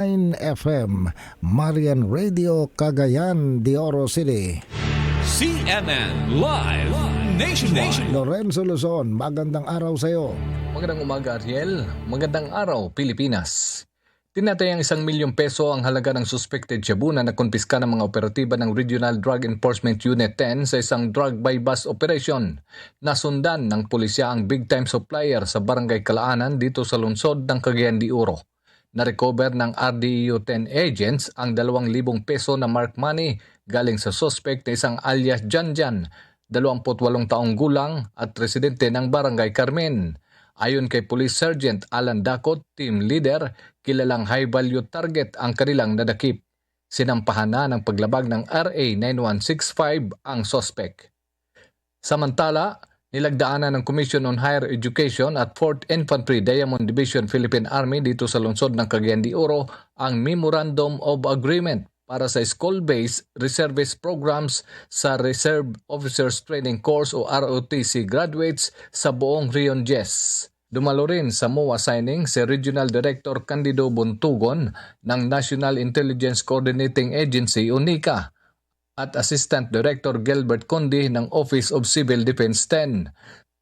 FM, Marian Radio, Cagayan de Oro City. CNN Live Nationwide. Lorenzo Luzon, magandang araw sa iyo. Magandang umaga, Ariel. Magandang araw, Pilipinas. Tinatayang 1 milyong peso ang halaga ng suspected shabu na nakumpiska ng mga operatiba ng Regional Drug Enforcement Unit 10 sa isang drug by bus operation. Nasundan ng pulisya ang big-time supplier sa Barangay Kalaanan dito sa lungsod ng Cagayan de Oro. Na-recover ng RDEU 10 agents ang 2,000 peso na mark money galing sa suspect na isang alias Janjan, 28 taong gulang at residente ng Barangay Carmen. Ayon kay Police Sergeant Alan Dacot, team leader, kilalang high-value target ang kanilang nadakip. Sinampahan na ng paglabag ng RA 9165 ang suspect. Samantala, nilagdaanan ng Commission on Higher Education at 4th Infantry Diamond Division Philippine Army dito sa lungsod ng Cagayan de Oro ang Memorandum of Agreement para sa school-based reservist programs sa Reserve Officers Training Course o ROTC graduates sa buong Rion GES. Dumalo rin sa MOA signing si Regional Director Candido Buntugon ng National Intelligence Coordinating Agency o NICA at Assistant Director Gilbert Condi ng Office of Civil Defense 10.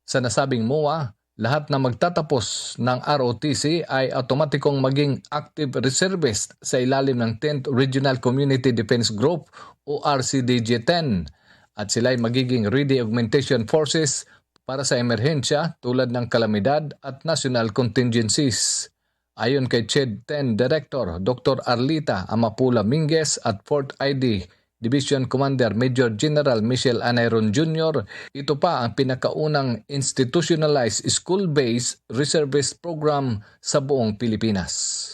Sa nasabing MOA, lahat na magtatapos ng ROTC ay automatikong maging active reservist sa ilalim ng 10th Regional Community Defense Group o RCDG-10 at sila ay magiging ready augmentation forces para sa emerhensya tulad ng kalamidad at national contingencies. Ayon kay CHED-10 Director Dr. Arlita Amapula Minguez at 4th ID Division Commander Major General Michelle Anayron Jr., ito pa ang pinakaunang institutionalized school-based reservist program sa buong Pilipinas.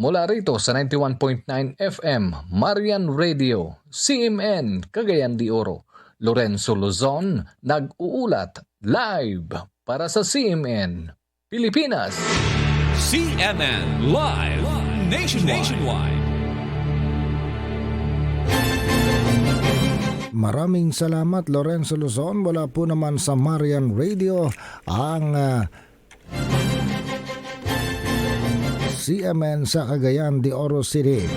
Mula rito sa 91.9 FM, Marian Radio, CMN, Cagayan de Oro, Lorenzo Luzon, nag-uulat live para sa CMN, Pilipinas. CNN Live Nationwide. Maraming salamat Lorenzo Luzon. Wala po naman sa Marian Radio ang CMN sa Cagayan de Oro City.